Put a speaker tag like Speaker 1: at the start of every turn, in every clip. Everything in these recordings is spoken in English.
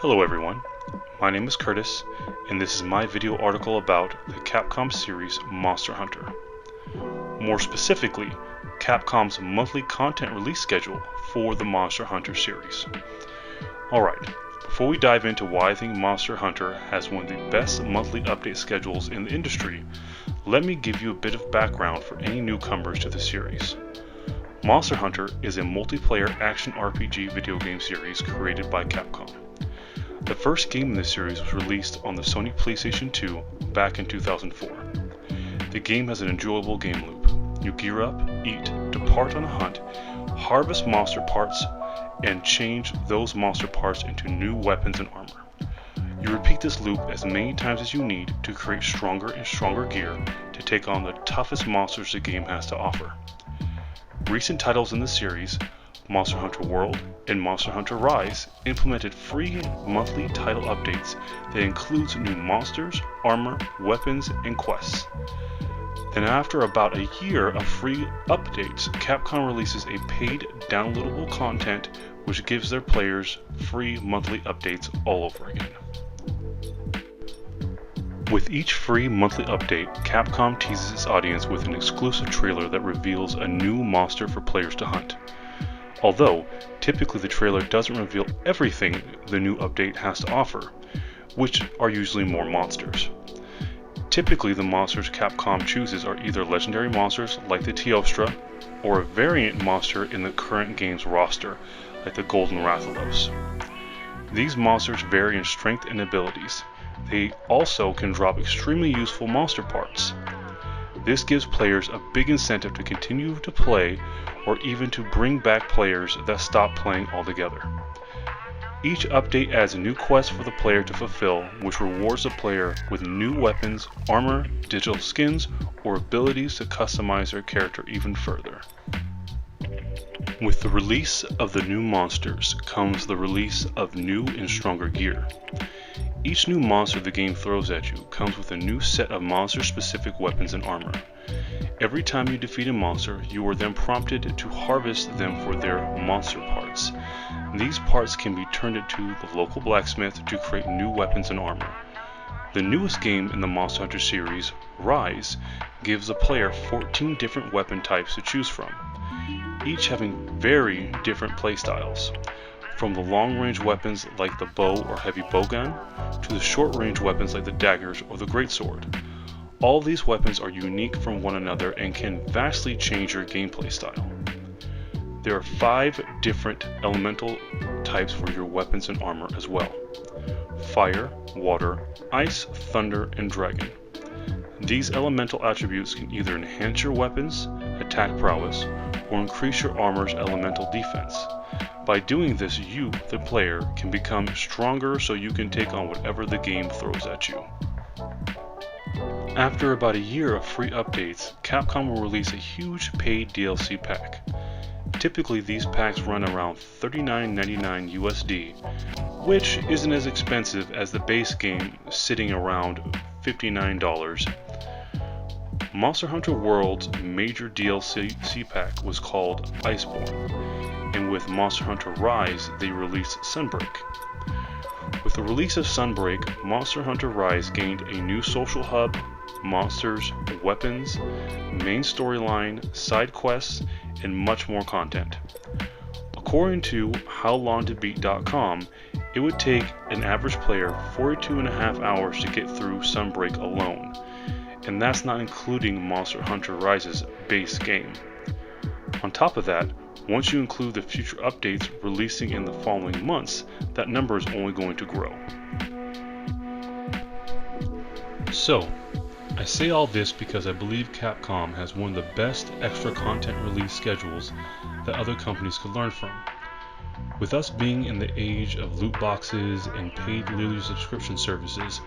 Speaker 1: Hello everyone, my name is Curtis, and this is my video article about the Capcom series Monster Hunter. More specifically, Capcom's monthly content release schedule for the Monster Hunter series. Alright, before we dive into why I think Monster Hunter has one of the best monthly update schedules in the industry, let me give you a bit of background for any newcomers to the series. Monster Hunter is a multiplayer action RPG video game series created by Capcom. The first game in the series was released on the Sony PlayStation 2 back in 2004. The game has an enjoyable game loop. You gear up, eat, depart on a hunt, harvest monster parts, and change those monster parts into new weapons and armor. You repeat this loop as many times as you need to create stronger and stronger gear to take on the toughest monsters the game has to offer. Recent titles in the series, Monster Hunter World and Monster Hunter Rise, implemented free monthly title updates that includes new monsters, armor, weapons, and quests. Then after about a year of free updates, Capcom releases a paid downloadable content which gives their players free monthly updates all over again. With each free monthly update, Capcom teases its audience with an exclusive trailer that reveals a new monster for players to hunt. Although, typically the trailer doesn't reveal everything the new update has to offer, which are usually more monsters. Typically the monsters Capcom chooses are either legendary monsters like the Teostra, or a variant monster in the current game's roster, like the Golden Rathalos. These monsters vary in strength and abilities. They also can drop extremely useful monster parts. This gives players a big incentive to continue to play or even to bring back players that stop playing altogether. Each update adds a new quest for the player to fulfill, which rewards the player with new weapons, armor, digital skins, or abilities to customize their character even further. With the release of the new monsters comes the release of new and stronger gear. Each new monster the game throws at you comes with a new set of monster-specific weapons and armor. Every time you defeat a monster, you are then prompted to harvest them for their monster parts. These parts can be turned into the local blacksmith to create new weapons and armor. The newest game in the Monster Hunter series, Rise, gives the player 14 different weapon types to choose from, each having very different playstyles. From the long-range weapons like the bow or heavy bowgun, to the short-range weapons like the daggers or the greatsword. All these weapons are unique from one another and can vastly change your gameplay style. There are 5 different elemental types for your weapons and armor as well: fire, water, ice, thunder, and dragon. These elemental attributes can either enhance your weapons' attack prowess or increase your armor's elemental defense. By doing this, you, the player, can become stronger so you can take on whatever the game throws at you. After about a year of free updates, Capcom will release a huge paid DLC pack. Typically these packs run around $39.99 USD, which isn't as expensive as the base game sitting around $59. Monster Hunter World's major DLC pack was called Iceborne, and with Monster Hunter Rise they released Sunbreak. With the release of Sunbreak, Monster Hunter Rise gained a new social hub, monsters, weapons, main storyline, side quests, and much more content. According to HowLongToBeat.com, it would take an average player 42.5 hours to get through Sunbreak alone, and that's not including Monster Hunter Rise's base game. On top of that, once you include the future updates releasing in the following months, that number is only going to grow. So, I say all this because I believe Capcom has one of the best extra content release schedules that other companies could learn from. With us being in the age of loot boxes and paid yearly subscription services,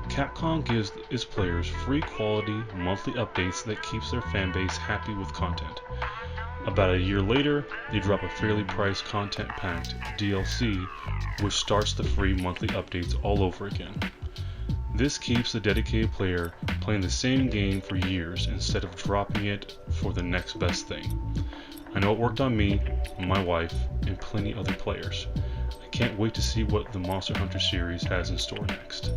Speaker 1: Capcom gives its players free quality monthly updates that keeps their fanbase happy with content. About a year later, they drop a fairly priced content-packed DLC, which starts the free monthly updates all over again. This keeps the dedicated player playing the same game for years instead of dropping it for the next best thing. I know it worked on me, my wife, and plenty other players. I can't wait to see what the Monster Hunter series has in store next.